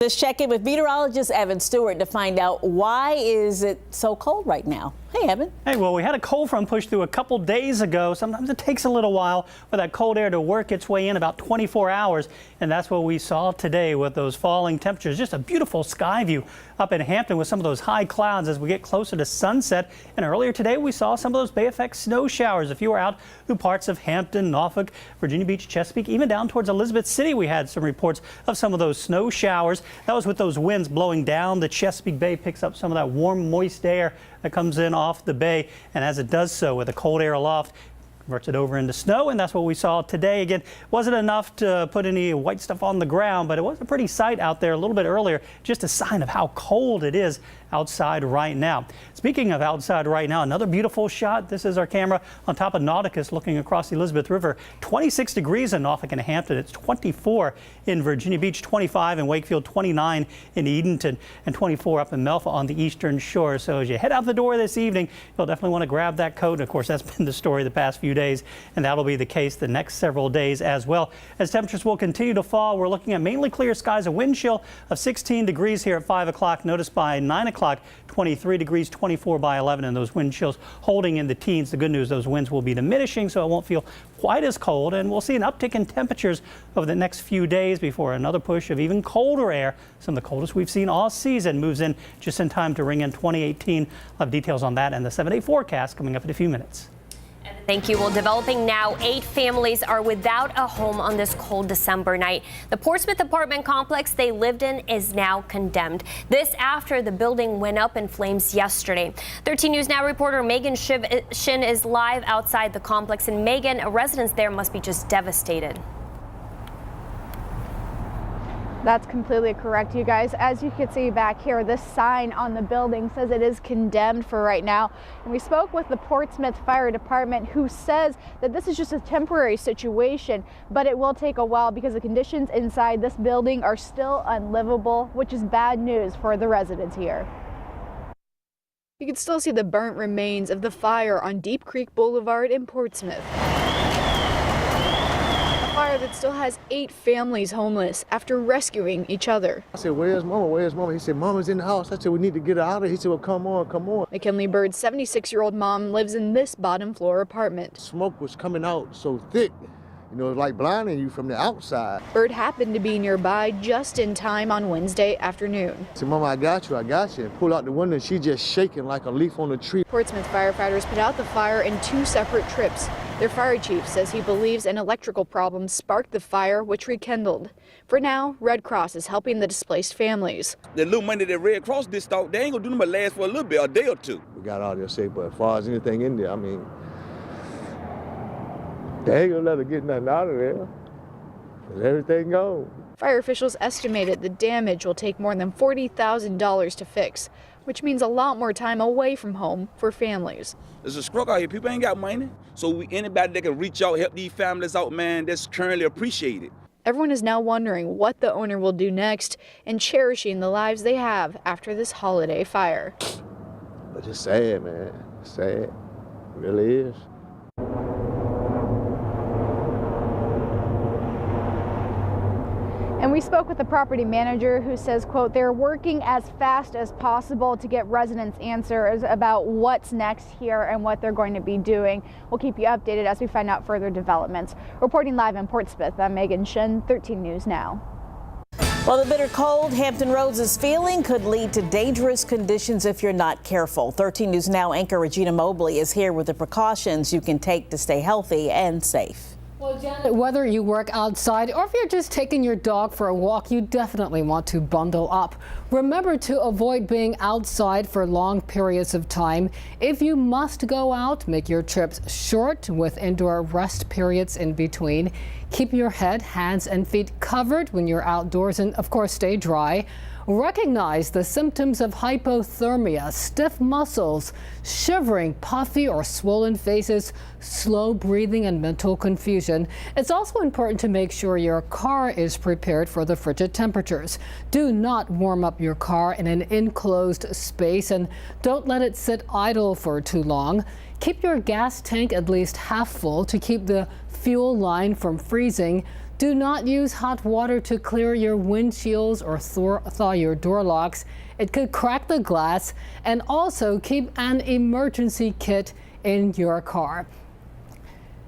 Let's check in with meteorologist Evan Stewart to find out why is it so cold right now. Hey, Evan. Hey, well, we had a cold front push through a couple days ago. Sometimes it takes a little while for that cold air to work its way in, about 24 hours. And that's what we saw today with those falling temperatures. Just a beautiful sky view up in Hampton with some of those high clouds as we get closer to sunset. And earlier today, we saw some of those Bay Effect snow showers. If you were out through parts of Hampton, Norfolk, Virginia Beach, Chesapeake, even down towards Elizabeth City, we had some reports of some of those snow showers. That was with those winds blowing down the Chesapeake Bay, picks up some of that warm, moist air that comes in off the bay, and as it does so with the cold air aloft, converts it over into snow, and that's what we saw today. Again, wasn't enough to put any white stuff on the ground, but it was a pretty sight out there a little bit earlier, just a sign of how cold it is outside right now. Speaking of outside right now, another beautiful shot. This is our camera on top of Nauticus looking across the Elizabeth River. 26 degrees in Norfolk and Hampton. It's 24 in Virginia Beach, 25 in Wakefield, 29 in Edenton, and 24 up in Melfa on the eastern shore. So as you head out the door this evening, you'll definitely want to grab that coat. And of course, that's been the story the past few days, and that'll be the case the next several days as well. As temperatures will continue to fall, we're looking at mainly clear skies, a wind chill of 16 degrees here at 5 o'clock. Notice by 9 o'clock, 23 degrees, 24 by 11, and those wind chills holding in the teens. The good news, those winds will be diminishing, so it won't feel quite as cold, and we'll see an uptick in temperatures over the next few days before another push of even colder air, some of the coldest we've seen all season, moves in just in time to ring in 2018. We'll have details on that and the 7-day forecast coming up in a few minutes. Thank you. Well, developing now, 8 families are without a home on this cold December night. The Portsmouth apartment complex they lived in is now condemned. This after the building went up in flames yesterday. 13 News Now reporter Megan Shin is live outside the complex. And Megan, residents there must be just devastated. That's completely correct, you guys. As you can see back here, this sign on the building says it is condemned for right now. And we spoke with the Portsmouth Fire Department, who says that this is just a temporary situation, but it will take a while because the conditions inside this building are still unlivable, which is bad news for the residents here. You can still see the burnt remains of the fire on Deep Creek Boulevard in Portsmouth. Fire that still has 8 families homeless after rescuing each other. I said, "Where's Mama? Where's Mama?" He said, "Mama's in the house." I said, "We need to get her out of here." He said, "Well, come on, come on." McKinley Bird's 76-year-old mom lives in this bottom floor apartment. Smoke was coming out so thick, you know, it's like blinding you from the outside. Bird happened to be nearby just in time on Wednesday afternoon. I said, "Mama, I got you, I got you." And pull out the window, and she just shaking like a leaf on a tree. Portsmouth firefighters put out the fire in 2 separate trips. Their fire chief says he believes an electrical problem sparked the fire, which rekindled. For now, Red Cross is helping the displaced families. The little money that Red Cross did start, they ain't gonna do nothing but last for a little bit, a day or two. We got all this safe, but as far as anything in there, I mean, they ain't gonna let her get nothing out of there. Everything gone. Fire officials estimated the damage will take more than $40,000 to fix, which means a lot more time away from home for families. There's a struggle out here. People ain't got money. So anybody that can reach out, help these families out, man, that's currently appreciated. Everyone is now wondering what the owner will do next and cherishing the lives they have after this holiday fire. But it's sad, man. It's sad. It really is. And we spoke with the property manager who says, quote, they're working as fast as possible to get residents answers about what's next here and what they're going to be doing. We'll keep you updated as we find out further developments. Reporting live in Portsmouth, I'm Megan Shin, 13 News Now. Well, the bitter cold Hampton Roads is feeling could lead to dangerous conditions if you're not careful. 13 News Now anchor Regina Mobley is here with the precautions you can take to stay healthy and safe. Well, Janet, whether you work outside or if you're just taking your dog for a walk, you definitely want to bundle up. Remember to avoid being outside for long periods of time. If you must go out, make your trips short with indoor rest periods in between. Keep your head, hands, and feet covered when you're outdoors, and of course stay dry. Recognize the symptoms of hypothermia, stiff muscles, shivering, puffy or swollen faces, slow breathing, and mental confusion. It's also important to make sure your car is prepared for the frigid temperatures. Do not warm up your car in an enclosed space, and don't let it sit idle for too long. Keep your gas tank at least half full to keep the fuel line from freezing. Do not use hot water to clear your windshields or thaw your door locks. It could crack the glass. And also keep an emergency kit in your car.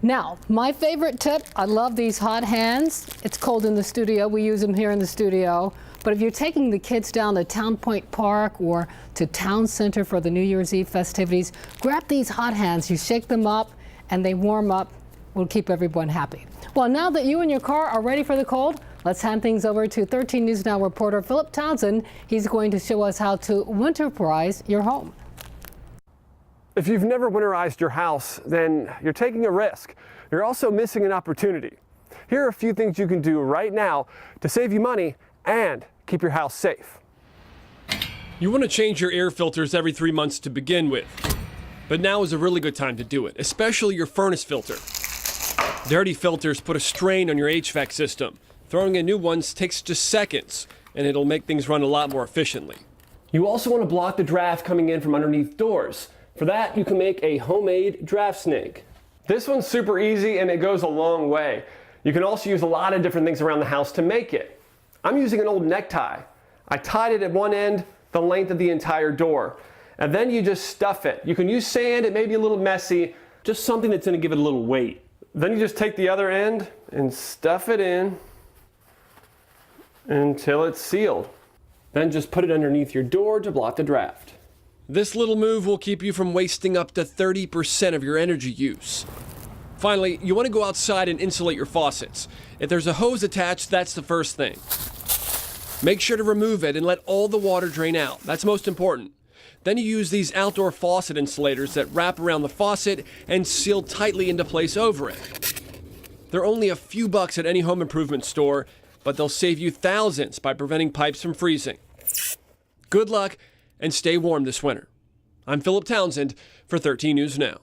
Now, my favorite tip, I love these hot hands. It's cold in the studio. We use them here in the studio. But if you're taking the kids down to Town Point Park or to Town Center for the New Year's Eve festivities, grab these hot hands. You shake them up and they warm up. Will keep everyone happy. Well, now that you and your car are ready for the cold, let's hand things over to 13 News Now reporter Philip Townsend. He's going to show us how to winterize your home. If you've never winterized your house, then you're taking a risk. You're also missing an opportunity. Here are a few things you can do right now to save you money and keep your house safe. You want to change your air filters every 3 months to begin with. But now is a really good time to do it, especially your furnace filter. Dirty filters put a strain on your HVAC system. Throwing in new ones takes just seconds, and it'll make things run a lot more efficiently. You also want to block the draft coming in from underneath doors. For that, you can make a homemade draft snake. This one's super easy and it goes a long way. You can also use a lot of different things around the house to make it. I'm using an old necktie. I tied it at one end, the length of the entire door. And then you just stuff it. You can use sand, it may be a little messy, just something that's gonna give it a little weight. Then you just take the other end and stuff it in until it's sealed. Then just put it underneath your door to block the draft. This little move will keep you from wasting up to 30% of your energy use. Finally, you want to go outside and insulate your faucets. If there's a hose attached, that's the first thing. Make sure to remove it and let all the water drain out. That's most important. Then you use these outdoor faucet insulators that wrap around the faucet and seal tightly into place over it. They're only a few bucks at any home improvement store, but they'll save you thousands by preventing pipes from freezing. Good luck and stay warm this winter. I'm Philip Townsend for 13 News Now.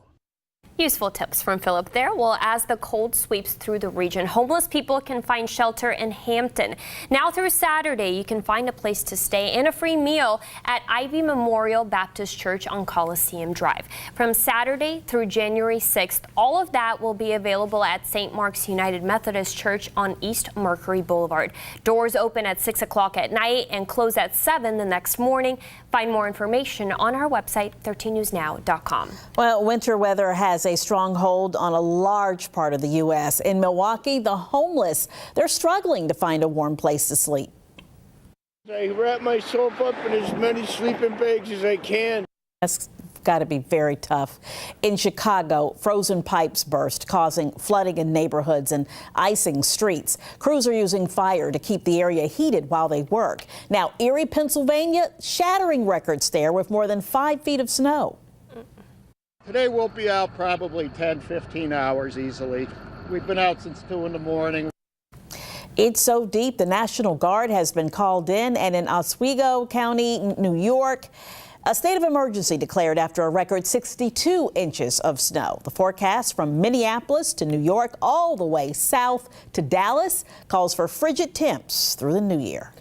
Useful tips from Philip there. Well, as the cold sweeps through the region, homeless people can find shelter in Hampton. Now through Saturday, you can find a place to stay and a free meal at Ivy Memorial Baptist Church on Coliseum Drive. From Saturday through January 6th, all of that will be available at St. Mark's United Methodist Church on East Mercury Boulevard. Doors open at 6 o'clock at night and close at 7 the next morning. Find more information on our website, 13newsnow.com. Well, winter weather has a strong hold on a large part of the U.S. In Milwaukee, the homeless, they're struggling to find a warm place to sleep. I wrap myself up in as many sleeping bags as I can. That's got to be very tough. In Chicago, frozen pipes burst, causing flooding in neighborhoods and icing streets. Crews are using fire to keep the area heated while they work. Now, Erie, Pennsylvania, shattering records there with more than 5 feet of snow. Today we'll be out probably 10, 15 hours easily. We've been out since 2 in the morning. It's so deep, the National Guard has been called in, and in Oswego County, New York, a state of emergency declared after a record 62 inches of snow. The forecast from Minneapolis to New York all the way south to Dallas calls for frigid temps through the new year.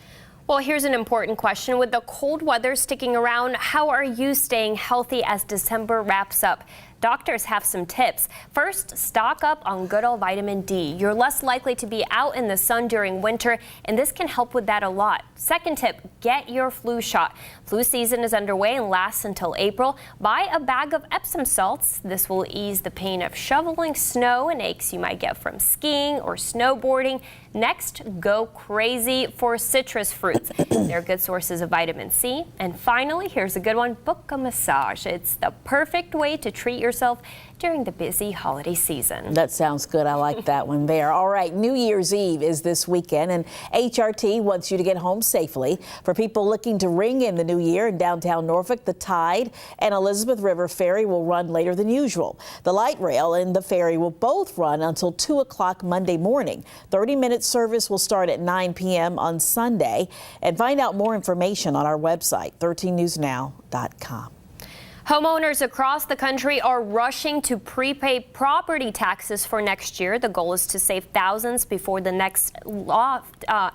Well, here's an important question. With the cold weather sticking around, how are you staying healthy as December wraps up? Doctors have some tips. First, stock up on good old vitamin D. You're less likely to be out in the sun during winter, and this can help with that a lot. Second tip, get your flu shot. Flu season is underway and lasts until April. Buy a bag of Epsom salts. This will ease the pain of shoveling snow and aches you might get from skiing or snowboarding. Next, go crazy for citrus fruits. They're good sources of vitamin C. And finally, here's a good one, book a massage. It's the perfect way to treat yourself during the busy holiday season. That sounds good. I like that one there. All right, New Year's Eve is this weekend, and HRT wants you to get home safely. For people looking to ring in the new year in downtown Norfolk, the Tide and Elizabeth River Ferry will run later than usual. The light rail and the ferry will both run until 2 o'clock Monday morning. 30-minute service will start at 9 p.m. on Sunday. And find out more information on our website, 13newsnow.com. Homeowners across the country are rushing to prepay property taxes for next year. The goal is to save thousands before the next law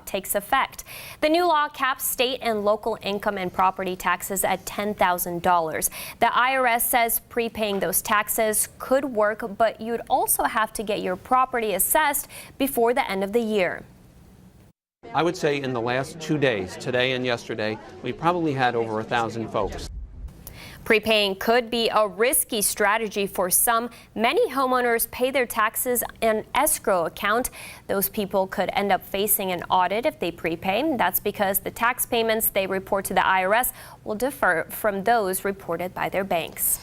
takes effect. The new law caps state and local income and property taxes at $10,000. The IRS says prepaying those taxes could work, but you'd also have to get your property assessed before the end of the year. I would say in the last 2 days, today and yesterday, we probably had over 1,000 folks. Prepaying could be a risky strategy for some. Many homeowners pay their taxes in escrow account. Those people could end up facing an audit if they prepay. That's because the tax payments they report to the IRS will differ from those reported by their banks.